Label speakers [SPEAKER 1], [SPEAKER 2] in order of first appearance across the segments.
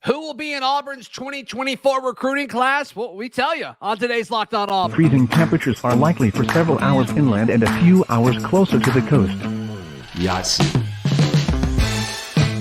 [SPEAKER 1] Who will be in Auburn's 2024 recruiting class? Well, we tell you on today's Locked On Auburn.
[SPEAKER 2] Freezing temperatures are likely for several hours inland and a few hours closer to the coast.
[SPEAKER 3] Yes.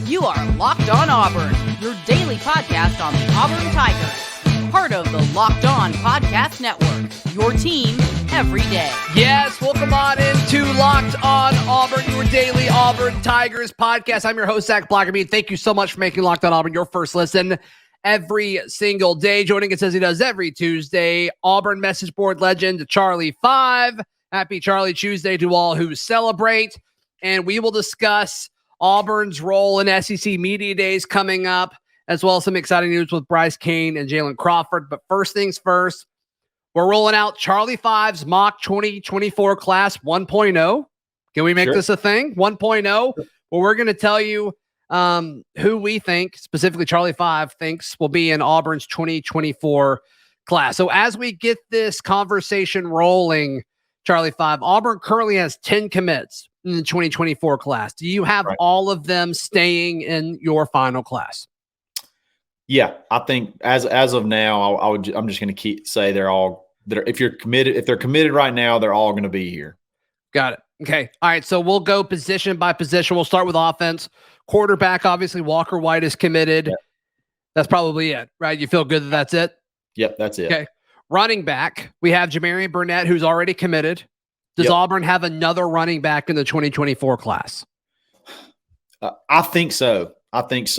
[SPEAKER 4] You are Locked On Auburn, your daily podcast on the Auburn Tigers. Part of the Locked On Podcast Network, your team every day.
[SPEAKER 1] Yes, welcome on into Locked On Auburn, your daily Auburn Tigers podcast. I'm your host, Zac Blackerby. Thank you so much for making Locked On Auburn your first listen every single day. Joining us as he does every Tuesday, Auburn message board legend Charlie 5. Happy Charlie Tuesday to all who celebrate. And we will discuss Auburn's role in SEC Media Days coming up, as well as some exciting news with Bryce Cain and Jalen Crawford. But first things first, we're rolling out Charlie 5's mock 2024 class 1.0. Can we make this a thing? 1.0. Well, we're going to tell you who we think, specifically Charlie 5 thinks will be in Auburn's 2024 class. So as we get this conversation rolling, Charlie 5, Auburn currently has 10 commits in the 2024 class. Do you have all of them staying in your final class?
[SPEAKER 3] Yeah, I think as of now, I'm just going to say if they're committed right now, they're all going to be here.
[SPEAKER 1] Got it. Okay. All right. So we'll go position by position. We'll start with offense. Quarterback, obviously, Walker White is committed. Yep. That's probably it, right? You feel good that that's it?
[SPEAKER 3] Yep, that's it.
[SPEAKER 1] Okay. Running back, we have Jamarian Burnett, who's already committed. Does Auburn have another running back in the 2024 class?
[SPEAKER 3] I think so. I think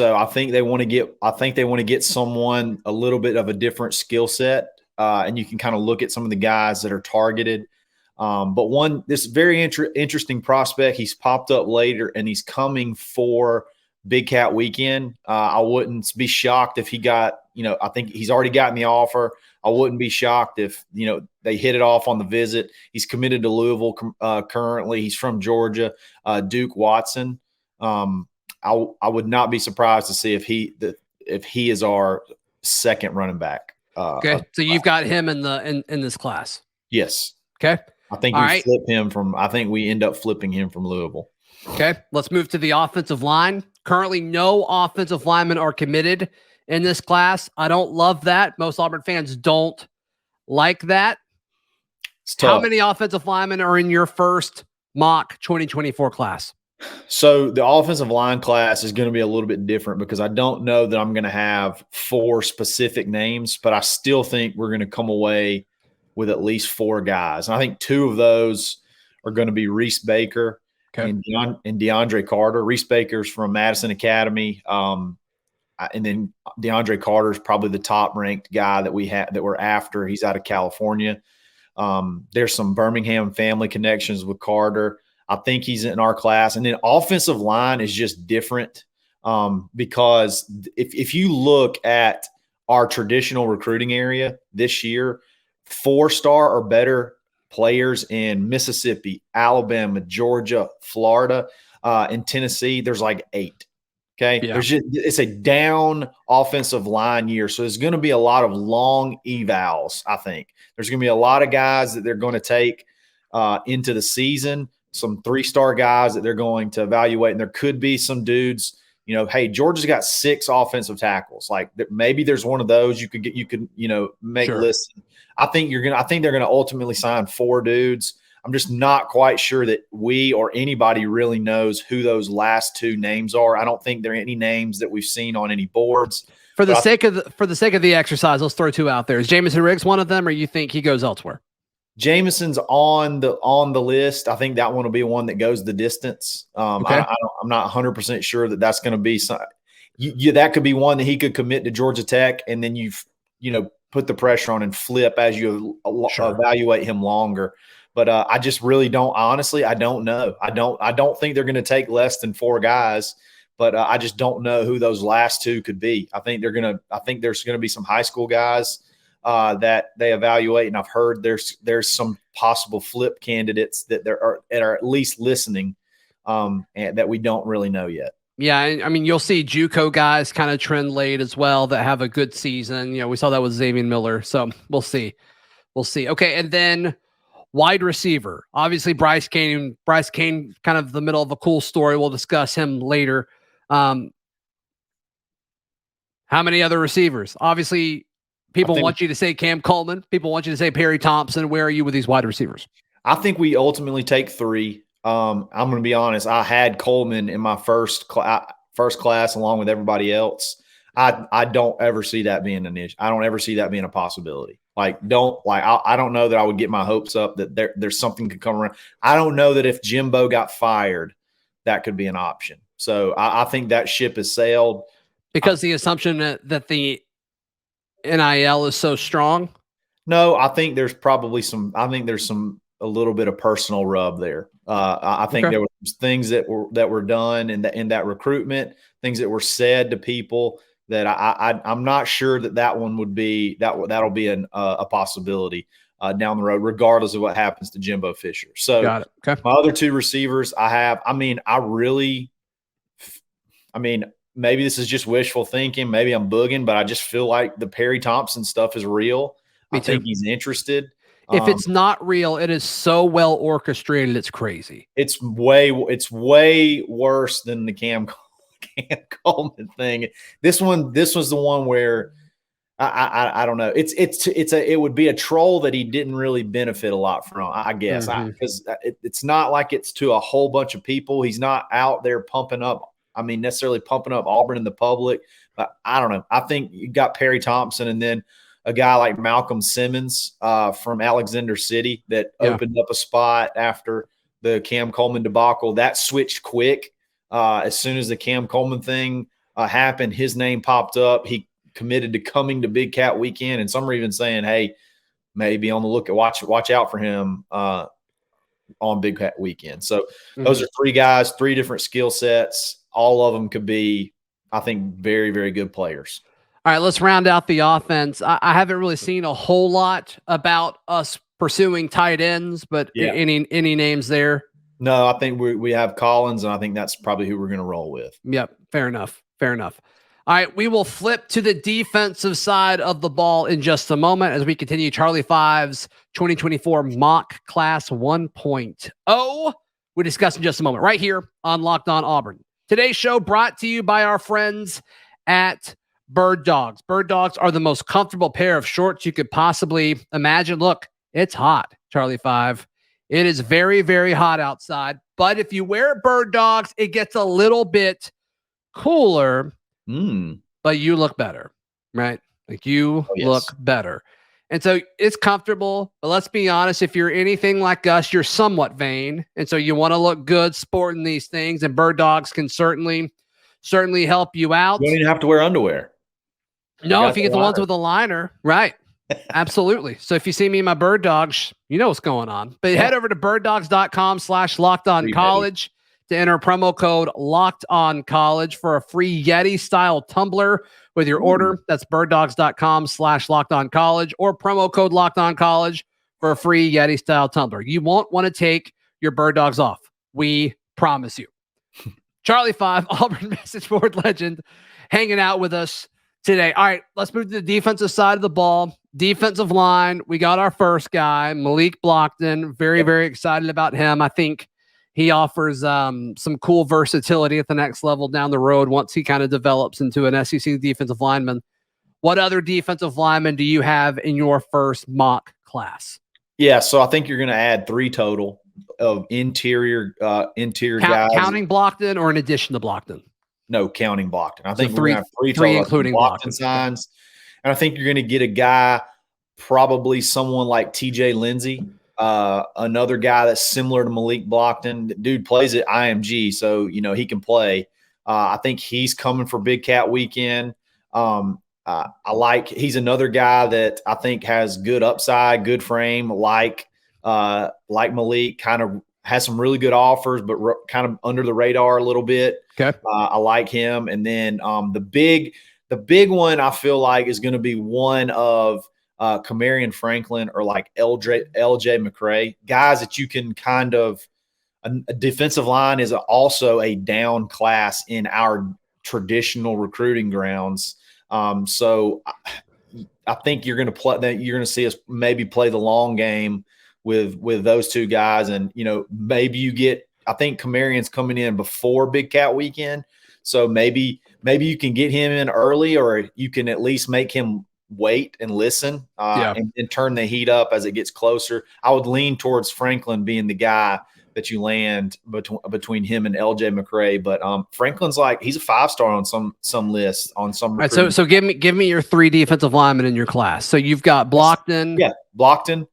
[SPEAKER 3] they want to get someone a little bit of a different skill set, and you can kind of look at some of the guys that are targeted. But this very interesting prospect, he's popped up later, and he's coming for Big Cat Weekend. I wouldn't be shocked if he got, I think he's already gotten the offer. I wouldn't be shocked if, they hit it off on the visit. He's committed to Louisville currently. He's from Georgia, Duke Watson. I would not be surprised to see if he is our second running back.
[SPEAKER 1] Okay, so you've got him in this class.
[SPEAKER 3] Yes.
[SPEAKER 1] Okay.
[SPEAKER 3] I think we end up flipping him from Louisville.
[SPEAKER 1] Okay. Let's move to the offensive line. Currently, no offensive linemen are committed in this class. I don't love that. Most Auburn fans don't like that. How many offensive linemen are in your first mock 2024 class?
[SPEAKER 3] So the offensive line class is going to be a little bit different because I don't know that I'm going to have 4 specific names, but I still think we're going to come away with at least 4 guys. And I think 2 of those are going to be Reese Baker and DeAndre Carter. Reese Baker's from Madison Academy. And then DeAndre Carter is probably the top ranked guy that we're after. He's out of California. There's some Birmingham family connections with Carter. I think he's in our class. And then offensive line is just different because if you look at our traditional recruiting area this year, 4-star or better players in Mississippi, Alabama, Georgia, Florida, and Tennessee, there's like 8. Okay. Yeah. It's a down offensive line year. So there's going to be a lot of long evals. I think there's going to be a lot of guys that they're going to take into the season, some 3-star guys that they're going to evaluate. And there could be some dudes, hey, Georgia's got 6 offensive tackles. Like maybe there's one of those you could make lists. I think they're going to ultimately sign 4 dudes. I'm just not quite sure that we or anybody really knows who those last 2 names are. I don't think there are any names that we've seen on any boards.
[SPEAKER 1] For the sake of the exercise, let's throw 2 out there. Is Jamison Riggs one of them, or you think he goes elsewhere?
[SPEAKER 3] Jamison's on the list. I think that one will be one that goes the distance. Okay. I'm not 100% sure that that's going to be some. That could be one that he could commit to Georgia Tech, and then you've put the pressure on and flip as you evaluate him longer. But I just really don't. Honestly, I don't know. I don't think they're going to take less than 4 guys. But I just don't know who those last 2 could be. I think there's going to be some high school guys that they evaluate, and I've heard there's some possible flip candidates that are at least listening, and that we don't really know yet.
[SPEAKER 1] Yeah, I mean, you'll see JUCO guys kind of trend late as well that have a good season. We saw that with Xavier Miller, so we'll see. Okay, and then wide receiver, obviously Bryce Cain, kind of the middle of a cool story. We'll discuss him later. How How many other receivers? Obviously, people want you to say Cam Coleman. People want you to say Perry Thompson. Where are you with these wide receivers?
[SPEAKER 3] I think we ultimately take 3. I'm going to be honest. I had Coleman in my first class along with everybody else. I don't ever see that being an issue. I don't ever see that being a possibility. I don't know that I would get my hopes up that there's something could come around. I don't know that if Jimbo got fired, that could be an option. So I think that ship has sailed.
[SPEAKER 1] Because the assumption that the NIL is so strong? No,
[SPEAKER 3] I think there's probably a little bit of personal rub there. I think there were things that were done in that recruitment, things that were said to people that I'm not sure that one would be that'll be a possibility down the road, regardless of what happens to Jimbo Fisher. So
[SPEAKER 1] got it. Okay.
[SPEAKER 3] My other 2 receivers maybe this is just wishful thinking. Maybe I'm booging, but I just feel like the Perry Thompson stuff is real. I think he's interested.
[SPEAKER 1] If it's not real, it is so well orchestrated. It's crazy.
[SPEAKER 3] It's way worse than the Cam Coleman thing. This was the one where I don't know. It would be a troll that he didn't really benefit a lot from, I guess, because it's not like it's to a whole bunch of people. He's not out there necessarily pumping up Auburn in the public. But I don't know. I think you got Perry Thompson and then a guy like Malcolm Simmons from Alexander City that opened up a spot after the Cam Coleman debacle. That switched quick. As soon as the Cam Coleman thing happened, his name popped up. He committed to coming to Big Cat Weekend, and some are even saying, hey, maybe on the lookout, watch out for him on Big Cat Weekend. So those are 3 guys, 3 different skill sets. All of them could be, I think, very, very good players.
[SPEAKER 1] All right, let's round out the offense. I haven't really seen a whole lot about us pursuing tight ends, but any names there?
[SPEAKER 3] No, I think we have Collins, and I think that's probably who we're going to roll with.
[SPEAKER 1] Yep, fair enough. All right, we will flip to the defensive side of the ball in just a moment as we continue Charlie 5's 2024 mock class 1.0. We discuss in just a moment right here on Locked On Auburn. Today's show brought to you by our friends at Bird Dogs. Bird Dogs are the most comfortable pair of shorts you could possibly imagine. Look, it's hot, Charlie 5. It is very, very hot outside. But if you wear Bird Dogs, it gets a little bit cooler, but you look better, right? Like you look better. And so it's comfortable. But let's be honest, if you're anything like us, you're somewhat vain. And so you want to look good sporting these things. And Bird Dogs can certainly help you out.
[SPEAKER 3] You don't even have to wear underwear.
[SPEAKER 1] No, if you get the ones with a liner, right? Absolutely. So if you see me in my Bird Dogs, you know what's going on. But head over to birddogs.com/lockedoncollege to enter promo code LockedOnCollege for a free Yeti style tumbler with your order. That's birddogs.com/lockedoncollege or promo code LockedOnCollege for a free Yeti style tumbler. You won't want to take your Bird Dogs off. We promise you. Charlie 5, Auburn message board legend, hanging out with us today. All right, let's move to the defensive side of the ball. Defensive line, we got our first guy, Malik Blockton. Very, very excited about him. I think he offers some cool versatility at the next level down the road once he kind of develops into an SEC defensive lineman. What other defensive linemen do you have in your first mock class?
[SPEAKER 3] Yeah, so I think you're going to add 3 total of interior guys.
[SPEAKER 1] Counting Blockton or in addition to Blockton?
[SPEAKER 3] No, counting Blockton. I think
[SPEAKER 1] so
[SPEAKER 3] we're going to have 3 total
[SPEAKER 1] including
[SPEAKER 3] Blockton signs. And I think you're going to get a guy, probably someone like TJ Lindsey, another guy that's similar to Malik Blockton. The dude plays at IMG, so he can play. I think he's coming for Big Cat Weekend. He's another guy that I think has good upside, good frame, like Malik, kind of has some really good offers, but kind of under the radar a little bit.
[SPEAKER 1] Okay.
[SPEAKER 3] I like him. And then the big one I feel like is going to be one of Kamarion Franklin or like LJ McCray, guys that you can kind of – a defensive line is also a down class in our traditional recruiting grounds. So I think you're going to see us maybe play the long game with those 2 guys. And, maybe you get – I think Kamarion's coming in before Big Cat Weekend. So maybe maybe you can get him in early, or you can at least make him wait and listen and turn the heat up as it gets closer. I would lean towards Franklin being the guy that you land between him and LJ McCray. But Franklin's he's a 5-star on some lists on some.
[SPEAKER 1] All right, so give me your 3 defensive linemen in your class. So you've got Blockton.
[SPEAKER 3] Yeah, Blockton,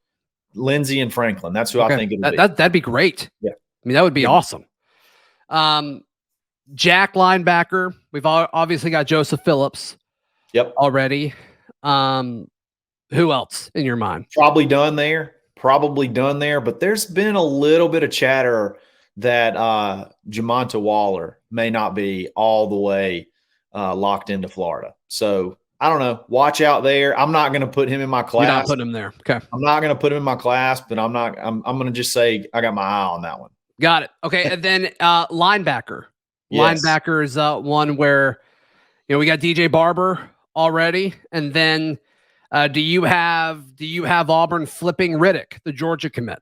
[SPEAKER 3] Lindsey, and Franklin. That's who I think it'll be.
[SPEAKER 1] That'd be great.
[SPEAKER 3] Yeah.
[SPEAKER 1] I mean, that would be awesome. Jack linebacker. We've obviously got Joseph Phillips.
[SPEAKER 3] Yep.
[SPEAKER 1] Already. Who else in your mind?
[SPEAKER 3] Probably done there. But there's been a little bit of chatter that Jamonta Waller may not be all the way locked into Florida. So I don't know. Watch out there. I'm not going to put him in my class.
[SPEAKER 1] You're not putting him there. Okay.
[SPEAKER 3] I'm not going to put him in my class, but I'm going to just say I got my eye on that one.
[SPEAKER 1] Got it. Okay. And then linebacker.
[SPEAKER 3] Yes.
[SPEAKER 1] Linebacker is one where, we got DJ Barber already. And then do you have Auburn flipping Riddick, the Georgia commit?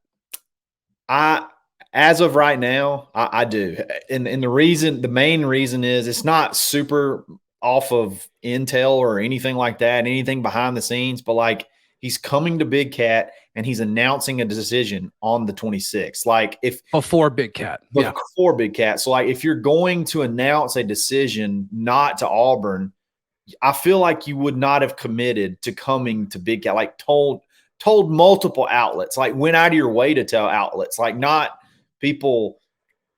[SPEAKER 3] As of right now, I do. And the main reason is it's not super off of intel or anything like that, anything behind the scenes, but he's coming to Big Cat and he's announcing a decision on the 26th.
[SPEAKER 1] Before Big Cat.
[SPEAKER 3] Before Big Cat. So if you're going to announce a decision not to Auburn, I feel like you would not have committed to coming to Big Cat, told multiple outlets, went out of your way to tell outlets, not people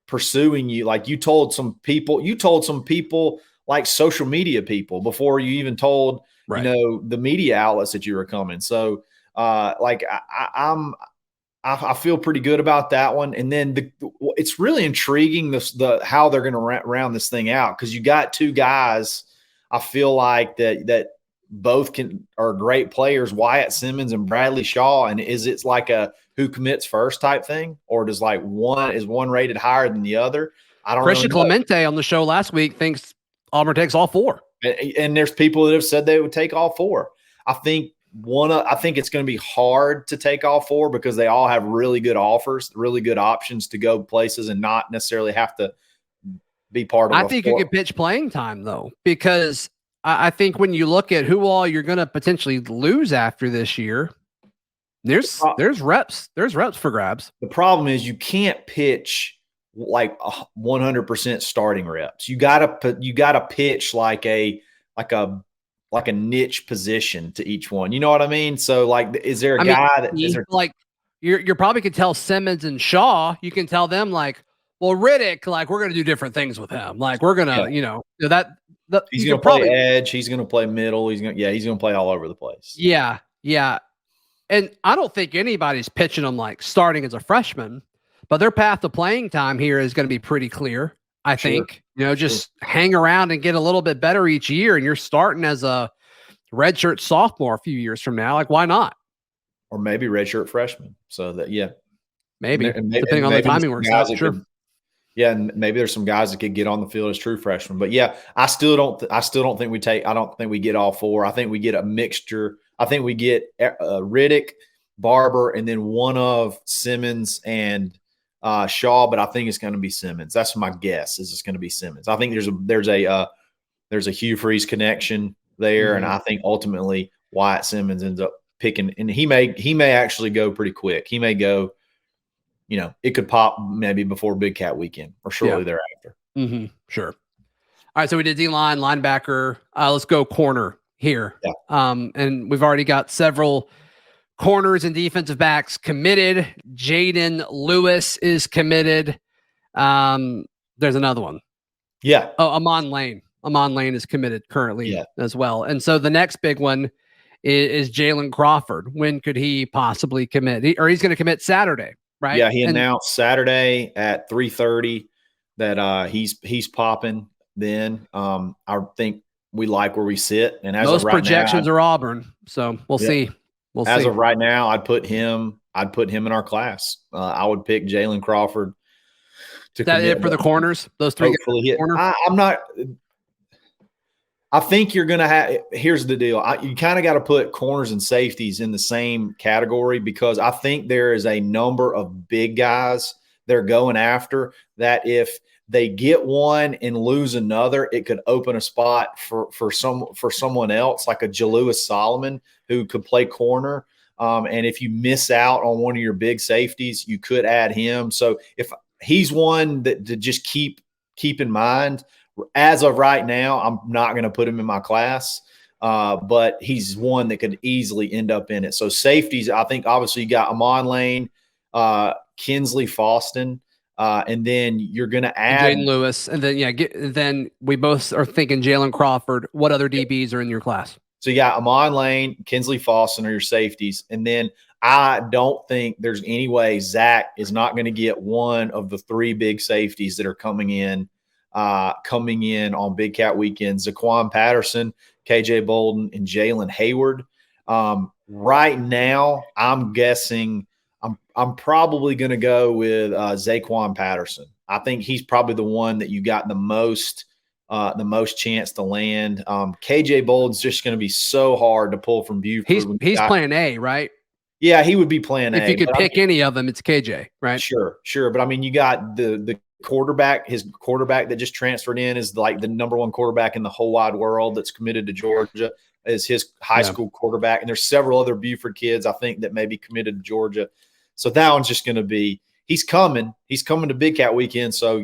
[SPEAKER 3] pursuing you. You told some people like social media people before you even told, the media outlets that you were coming. So I feel pretty good about that one. And then it's really intriguing how they're going to round this thing out. 'Cause you got 2 guys I feel like that both are great players, Wyatt Simmons and Bradley Shaw. And is it a who commits first type thing, or does one rated higher than the other? I don't know.
[SPEAKER 1] Christian Clemente on the show last week thinks Auburn takes all 4.
[SPEAKER 3] And there's people that have said they would take all 4. I think it's going to be hard to take all 4 because they all have really good offers, really good options to go places and not necessarily have to be part of.
[SPEAKER 1] I think you could pitch playing time though, because I think when you look at who all you're going to potentially lose after this year, there's reps for grabs.
[SPEAKER 3] The problem is you can't pitch 100% starting reps. You gotta pitch like a niche position to each one. You know what I mean? So is there a guy that is there,
[SPEAKER 1] you probably could tell Simmons and Shaw, you can tell them well, Riddick, we're going to do different things with him. We're going to,
[SPEAKER 3] he's going to play edge. He's going to play middle. He's going to play all over the place.
[SPEAKER 1] Yeah. Yeah. And I don't think anybody's pitching them starting as a freshman, but their path to playing time here is going to be pretty clear. I think, just hang around and get a little bit better each year. And you're starting as a redshirt sophomore a few years from now. Why not?
[SPEAKER 3] Or maybe redshirt freshman. So that,
[SPEAKER 1] maybe depending on the timing works out. Sure.
[SPEAKER 3] Yeah, and maybe there's some guys that could get on the field as true freshmen. But I still don't think we get all 4. I think we get a mixture. I think we get Riddick, Barber, and then one of Simmons and Shaw. But I think it's going to be Simmons. That's my guess. Is it's going to be Simmons. I think there's a Hugh Freeze connection there, and I think ultimately Wyatt Simmons ends up picking, and he may actually go pretty quick. He may go. It could pop maybe before Big Cat weekend or shortly thereafter.
[SPEAKER 1] Mm-hmm. Sure. All right. So we did D-line, linebacker. Let's go corner here.
[SPEAKER 3] Yeah.
[SPEAKER 1] And we've already got several corners and defensive backs committed. Jaden Lewis is committed. There's another one.
[SPEAKER 3] Yeah.
[SPEAKER 1] Oh, Amon Lane. Amon Lane is committed currently as well. And so the next big one is Jalen Crawford. When could he possibly commit? He's going to commit Saturday. Right.
[SPEAKER 3] Yeah, he announced Saturday at 3:30 that he's popping. Then I think we like where we sit, and as
[SPEAKER 1] those
[SPEAKER 3] of right
[SPEAKER 1] projections
[SPEAKER 3] now,
[SPEAKER 1] are Auburn, so we'll see.
[SPEAKER 3] As of right now, I'd put him in our class. I would pick Jalen Crawford.
[SPEAKER 1] Is that it for the corners? Those 3.
[SPEAKER 3] I'm not. I think you're going to have – here's the deal. You kind of got to put corners and safeties in the same category because I think there is a number of big guys they're going after that if they get one and lose another, it could open a spot for someone else, like a Jalewis Solomon, who could play corner. And if you miss out on one of your big safeties, you could add him. So if he's one that to just keep in mind. As of right now, I'm not going to put him in my class, but he's one that could easily end up in it. So safeties, I think obviously you got Amon Lane, Kinsley Faustin, and then you're going to add
[SPEAKER 1] Jaden Lewis, and then then we both are thinking Jalen Crawford. What other DBs are in your class?
[SPEAKER 3] So you got Amon Lane, Kinsley Faustin are your safeties, and then I don't think there's any way Zac is not going to get one of the three big safeties that are coming in on Big Cat Weekend: Zaquan Patterson, KJ Bolden, and Jalen Hayward. Right now, I'm guessing I'm probably going to go with Zaquan Patterson. I think he's probably the one that you got the most chance to land. KJ Bolden's just going to be so hard to pull from Buford.
[SPEAKER 1] He's playing A, right?
[SPEAKER 3] Yeah, he would be playing A.
[SPEAKER 1] If you could pick any of them, it's KJ, right?
[SPEAKER 3] Sure. But I mean, you got the quarterback, his quarterback that just transferred in is like the number one quarterback in the whole wide world that's committed to Georgia as his high school quarterback. And there's several other Buford kids, I think, that may be committed to Georgia. So that one's just going to be – he's coming to Big Cat Weekend. So,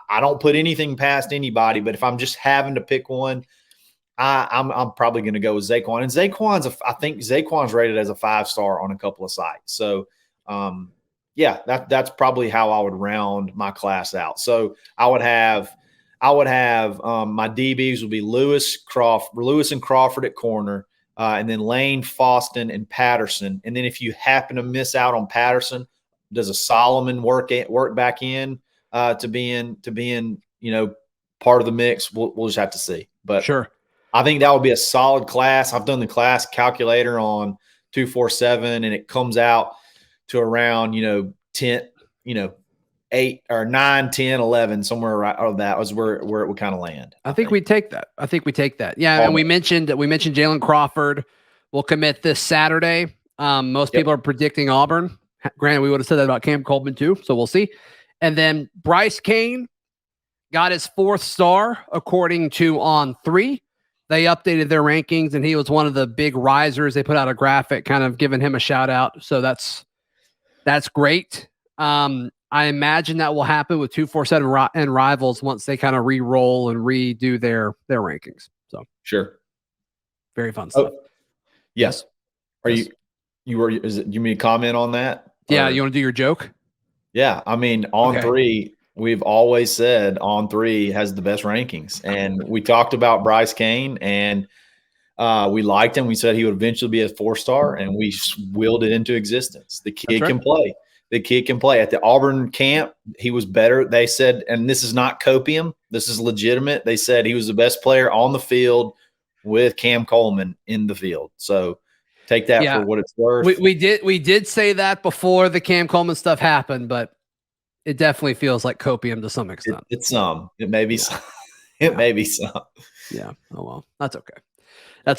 [SPEAKER 3] I don't put anything past anybody. But if I'm just having to pick one, I'm probably going to go with Zaquan. And I think Zaquan's rated as a 5-star on a couple of sites. So, that's probably how I would round my class out. So I would have my DBs would be Lewis and Crawford at corner, and then Lane, Faustin, and Patterson. And then if you happen to miss out on Patterson, does a Solomon work back in to being part of the mix? We'll just have to see. But
[SPEAKER 1] sure, I
[SPEAKER 3] think that would be a solid class. I've done the class calculator on 247, and it comes out to around 10, 8 or 9, 10, 11, somewhere around that was where it would kind of land.
[SPEAKER 1] I think we take that. Yeah, and we mentioned Jalen Crawford will commit this Saturday. Most people are predicting Auburn. Granted, we would have said that about Cam Coleman too, so we'll see. And then Bryce Cain got his 4th star according to On3. They updated their rankings, and he was one of the big risers. They put out a graphic kind of giving him a shout out. So that's great. I imagine that will happen with 247 and Rivals once they kind of re-roll and redo their rankings. So
[SPEAKER 3] sure.
[SPEAKER 1] Very fun stuff.
[SPEAKER 3] Yes. You mean comment on that?
[SPEAKER 1] Yeah. You want to do your joke?
[SPEAKER 3] Yeah. I mean, On3, we've always said On3 has the best rankings, and we talked about Bryce Cain, and we liked him. We said he would eventually be a 4-star, and we willed it into existence. The kid can play. The kid can play. At the Auburn camp, he was better. They said, and this is not copium, this is legitimate. They said he was the best player on the field with Cam Coleman in the field. So take that for what it's worth.
[SPEAKER 1] We did say that before the Cam Coleman stuff happened, but it definitely feels like copium to some extent.
[SPEAKER 3] It's some. It may be some. It may be some.
[SPEAKER 1] Yeah. Oh, well. That's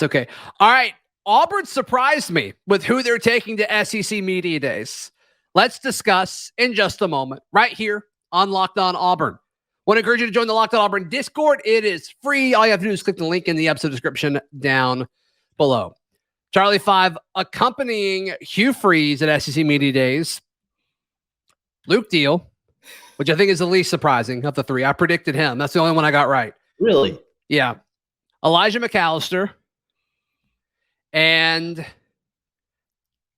[SPEAKER 1] okay. All right. Auburn surprised me with who they're taking to SEC Media Days. Let's discuss in just a moment right here on Locked On Auburn. Want to encourage you to join the Locked On Auburn Discord. It is free. All you have to do is click the link in the episode description down below. Charlie 5 accompanying Hugh Freeze at SEC Media Days. Luke Deal, which I think is the least surprising of the three. I predicted him. That's the only one I got right.
[SPEAKER 3] Really?
[SPEAKER 1] Yeah. Elijah McAllister and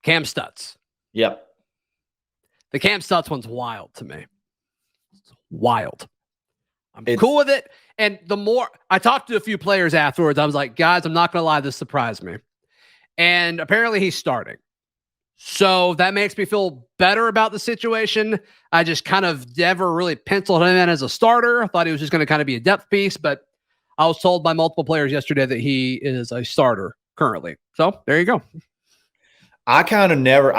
[SPEAKER 1] Cam Stutz.
[SPEAKER 3] Yep.
[SPEAKER 1] The Cam Stutz one's wild to me. It's wild. I'm cool with it. And the more I talked to a few players afterwards, I was like, guys, I'm not going to lie, this surprised me. And apparently he's starting. So that makes me feel better about the situation. I just kind of never really penciled him in as a starter. I thought he was just going to kind of be a depth piece, but I was told by multiple players yesterday that he is a starter currently. So there you go.
[SPEAKER 3] I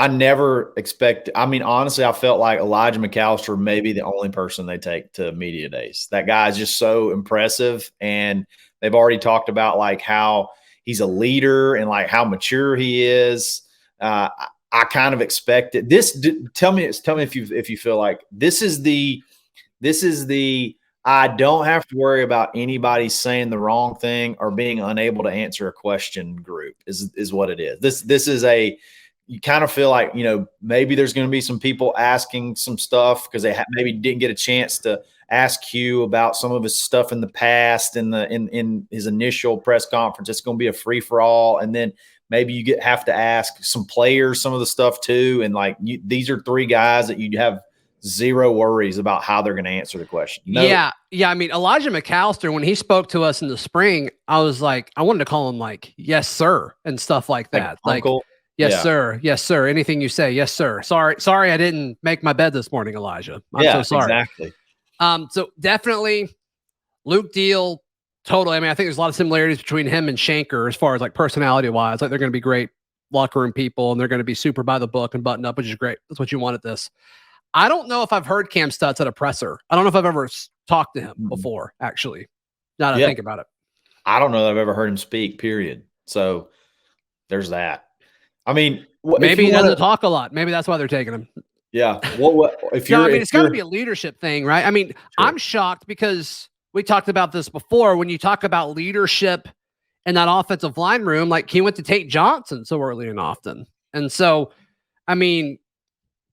[SPEAKER 3] never expect. I mean, honestly, I felt like Elijah McAllister may be the only person they take to media days. That guy is just so impressive. And they've already talked about like how he's a leader and like how mature he is. I kind of expected this. Tell me if you feel like this is the I don't have to worry about anybody saying the wrong thing or being unable to answer a question group is what it is. This is you kind of feel like, maybe there's going to be some people asking some stuff because they maybe didn't get a chance to ask Q about some of his stuff in the past in his initial press conference. It's going to be a free for all. And then maybe you have to ask some players some of the stuff too. And these are three guys that you have zero worries about how they're going to answer the question.
[SPEAKER 1] Yeah. I mean, Elijah McAllister, when he spoke to us in the spring, I was like, I wanted to call him yes, sir, and stuff like that.
[SPEAKER 3] Uncle.
[SPEAKER 1] Yes, sir. Yes, sir. Anything you say. Yes, sir. Sorry, I didn't make my bed this morning, Elijah. I'm so sorry.
[SPEAKER 3] Exactly.
[SPEAKER 1] So definitely Luke Deal, totally. I mean, I think there's a lot of similarities between him and Shanker as far as personality wise. They're going to be great locker room people and they're going to be super by the book and buttoned up, which is great. That's what you want at this. I don't know if I've heard Cam Stutz at a presser. I don't know if I've ever talked to him before, actually. Now that I think about it.
[SPEAKER 3] I don't know that I've ever heard him speak, period. So there's that. I mean,
[SPEAKER 1] maybe he doesn't talk a lot. Maybe that's why they're taking him.
[SPEAKER 3] Yeah. If you're,
[SPEAKER 1] it's got to be a leadership thing, right? I mean, sure. I'm shocked because we talked about this before. When you talk about leadership in that offensive line room, he went to Tate Johnson so early and often. And so, I mean,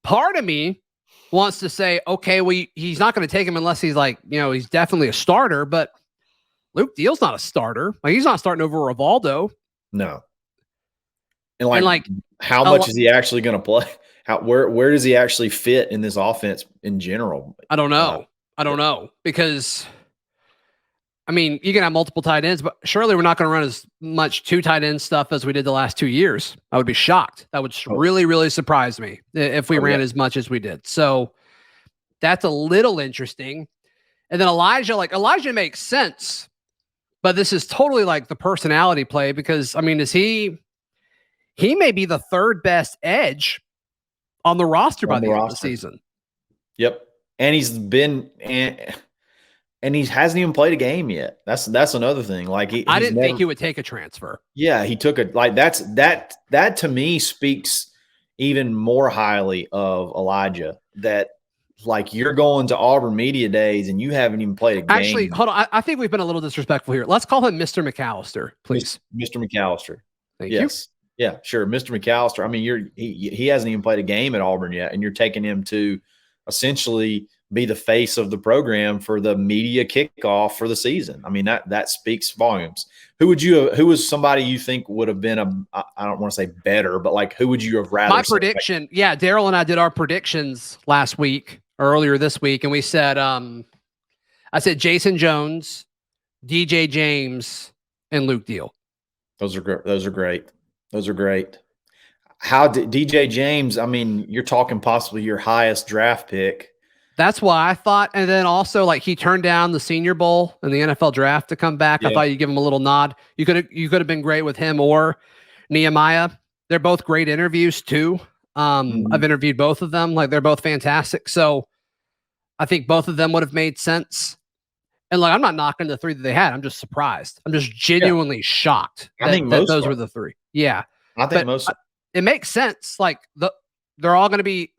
[SPEAKER 1] part of me wants to say, okay, he's not going to take him unless he's he's definitely a starter. But Luke Deal's not a starter. He's not starting over Rivaldo.
[SPEAKER 3] No. And how much is he actually going to play? Where does he actually fit in this offense in general?
[SPEAKER 1] I don't know because, I mean, you can have multiple tight ends, but surely we're not going to run as much two tight end stuff as we did the last 2 years. I would be shocked. That would really, really surprise me if we ran as much as we did. So that's a little interesting. And then Elijah makes sense, but this is totally the personality play because, I mean, he may be the third best edge on the roster by the end of the season.
[SPEAKER 3] Yep. And he's been and he hasn't even played a game yet. That's another thing.
[SPEAKER 1] I didn't think he would take a transfer.
[SPEAKER 3] Yeah, he took it. That to me speaks even more highly of Elijah that you're going to Auburn Media Days and you haven't even played a game.
[SPEAKER 1] Actually, hold on. I think we've been a little disrespectful here. Let's call him Mr. McAllister, please.
[SPEAKER 3] Mr. McAllister.
[SPEAKER 1] Thank you.
[SPEAKER 3] Yeah, sure. Mr. McAllister. I mean, he hasn't even played a game at Auburn yet, and you're taking him to essentially be the face of the program for the media kickoff for the season. I mean, that speaks volumes. Who was somebody you think would have been I don't want to say better, but who would you have rather?
[SPEAKER 1] My prediction, Daryl and I did our predictions last week or earlier this week, and we said, I said Jason Jones, DJ James, and Luke Deal.
[SPEAKER 3] Those are great. Those are great. How did DJ James? I mean, you're talking possibly your highest draft pick.
[SPEAKER 1] That's why I thought. And then also, he turned down the Senior Bowl and the NFL draft to come back. Yeah. I thought you'd give him a little nod. You could have been great with him or Nehemiah. They're both great interviews too. I've interviewed both of them. They're both fantastic. So I think both of them would have made sense. And I'm not knocking the three that they had. I'm just surprised. I'm just genuinely shocked that those were the three. Yeah.
[SPEAKER 3] I think most.
[SPEAKER 1] It makes sense. They're all going to be.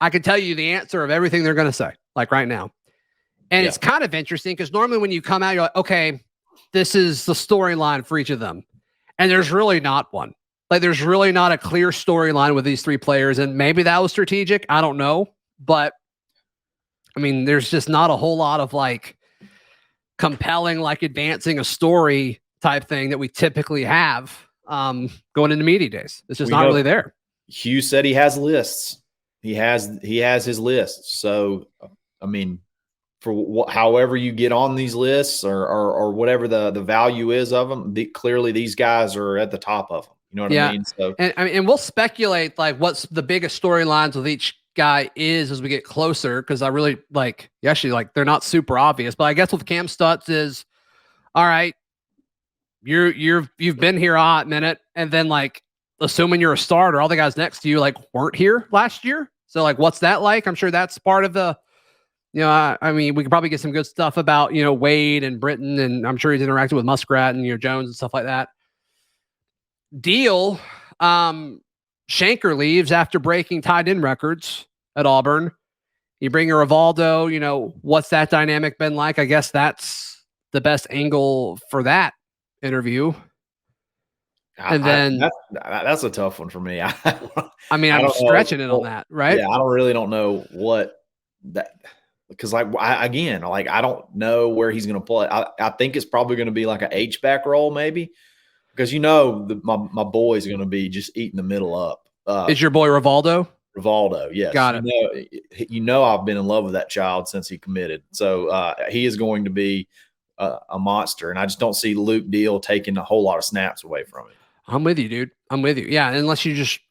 [SPEAKER 1] I can tell you the answer of everything they're going to say, right now. And it's kind of interesting because normally when you come out, you're like, okay, this is the storyline for each of them. And there's really not one. There's really not a clear storyline with these three players. And maybe that was strategic. I don't know. But I mean, there's just not a whole lot of compelling, advancing a story type thing that we typically have going into media days. It's just not really there.
[SPEAKER 3] Hugh said he has lists. He has his lists. So, I mean, for however you get on these lists or whatever the value is of them, clearly these guys are at the top of them. You know what I mean? So,
[SPEAKER 1] and we'll speculate what's the biggest storylines with each guy is as we get closer, because I really they're not super obvious. But I guess with Cam Stutz is, all right, you've been here a hot minute, and then assuming you're a starter, all the guys next to you weren't here last year. So what's that like? I'm sure that's part of the, I mean, we could probably get some good stuff about, Wade and Britton, and I'm sure he's interacted with Muskrat and, Jones and stuff like that. Deal, Shanker leaves after breaking tight end records at Auburn. You bring a Rivaldo, what's that dynamic been like? I guess that's the best angle for that interview. And then
[SPEAKER 3] that's a tough one for me.
[SPEAKER 1] I'm stretching it on that, right?
[SPEAKER 3] Yeah, I don't know what that, because I don't know where he's going to play. I think it's probably going to be like an H-back role maybe, because my boy's going to be just eating the middle up.
[SPEAKER 1] Is your boy Rivaldo?
[SPEAKER 3] Rivaldo, yes.
[SPEAKER 1] Got it.
[SPEAKER 3] I've been in love with that child since he committed. So he is going to be a monster, and I just don't see Luke Deal taking a whole lot of snaps away from him.
[SPEAKER 1] I'm with you, dude. I'm with you. Yeah, unless you just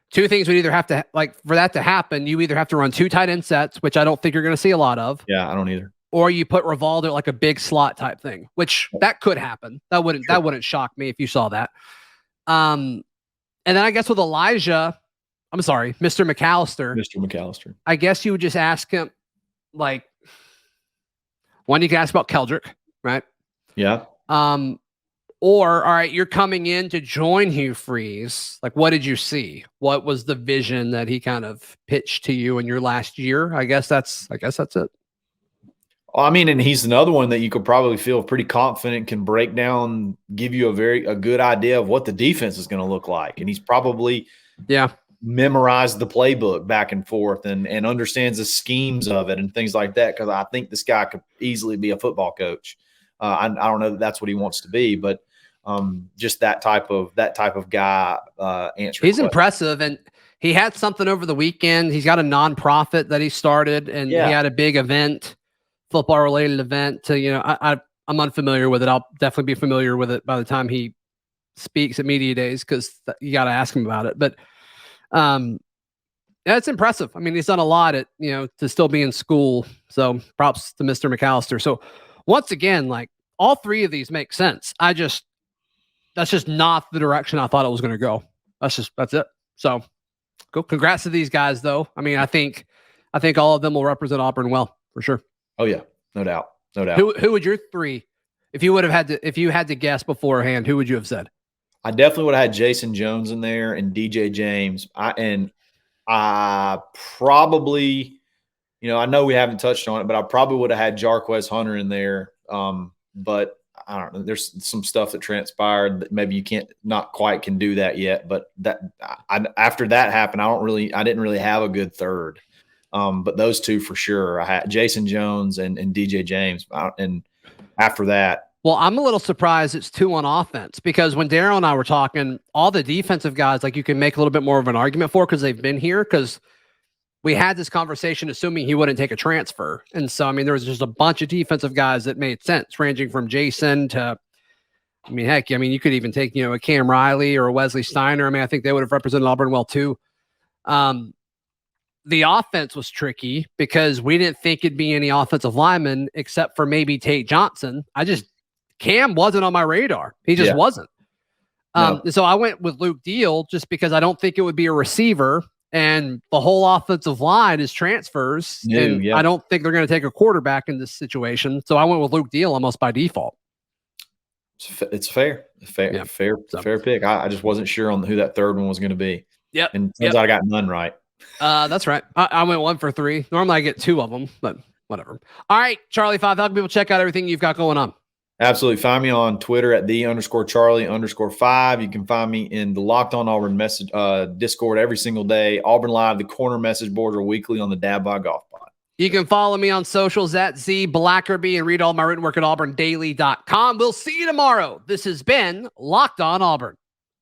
[SPEAKER 1] two things would either have to for that to happen, you either have to run 2 tight end sets, which I don't think you're going to see a lot of.
[SPEAKER 3] Yeah, I don't either.
[SPEAKER 1] Or you put Rivaldo like a big slot type thing, which that could happen. That wouldn't shock me if you saw that. And then I guess with Mr. McAllister. I guess you would just ask him, one, you can ask about Keldrick, right?
[SPEAKER 3] Yeah.
[SPEAKER 1] Or, all right, you're coming in to join Hugh Freeze. What did you see? What was the vision that he kind of pitched to you in your last year? I guess that's it.
[SPEAKER 3] Well, and he's another one that you could probably feel pretty confident can break down, give you a good idea of what the defense is going to look like. And he's probably memorized the playbook back and forth and understands the schemes of it and things like that. Because I think this guy could easily be a football coach. I don't know that that's what he wants to be, but just that type of guy.
[SPEAKER 1] He's impressive, and he had something over the weekend. He's got a nonprofit that he started, and he had a big event, football related event. I'm unfamiliar with it. I'll definitely be familiar with it by the time he speaks at media days, because you got to ask him about it. But it's impressive. He's done a lot to still be in school. So props to Mr. McAllister. So once again, all 3 of these make sense. That's just not the direction I thought it was going to go. That's it. So congrats to these guys though. I think all of them will represent Auburn well, for sure.
[SPEAKER 3] Oh yeah. No doubt.
[SPEAKER 1] Who would your 3, if you had to guess beforehand, who would you have said?
[SPEAKER 3] I definitely would have had Jason Jones in there and DJ James. I probably, I know we haven't touched on it, but I probably would have had Jarquez Hunter in there. But I don't know. There's some stuff that transpired that maybe you not quite can do that yet. But after that happened, I didn't really have a good third. But those 2 for sure. I had Jason Jones and DJ James. And after that,
[SPEAKER 1] well, I'm a little surprised it's 2 on offense, because when Daryl and I were talking, all the defensive guys, you can make a little bit more of an argument for, because they've been here, because we had this conversation assuming he wouldn't take a transfer. And so, there was just a bunch of defensive guys that made sense, ranging from Jason to, heck, you could even take, a Cam Riley or a Wesley Steiner. I think they would have represented Auburn well too. The offense was tricky because we didn't think it'd be any offensive linemen except for maybe Tate Johnson. Cam wasn't on my radar. He just wasn't. No. So I went with Luke Deal just because I don't think it would be a receiver, and the whole offensive line is transfers. I don't think they're going to take a quarterback in this situation. So I went with Luke Deal almost by default.
[SPEAKER 3] It's fair pick. I just wasn't sure on who that third one was going to be.
[SPEAKER 1] Yep.
[SPEAKER 3] And turns out I got none right.
[SPEAKER 1] That's right. I went 1 for 3. Normally I get 2 of them, but whatever. All right, Charlie 5, how can people check out everything you've got going on?
[SPEAKER 3] Absolutely. Find me on Twitter at @the_Charlie_5. You can find me in the Locked On Auburn message Discord every single day. Auburn Live, the corner message boards are weekly on the Dad Bod Golf Pod.
[SPEAKER 1] You can follow me on socials at Z Blackerby and read all my written work at auburndaily.com. We'll see you tomorrow. This has been Locked On Auburn.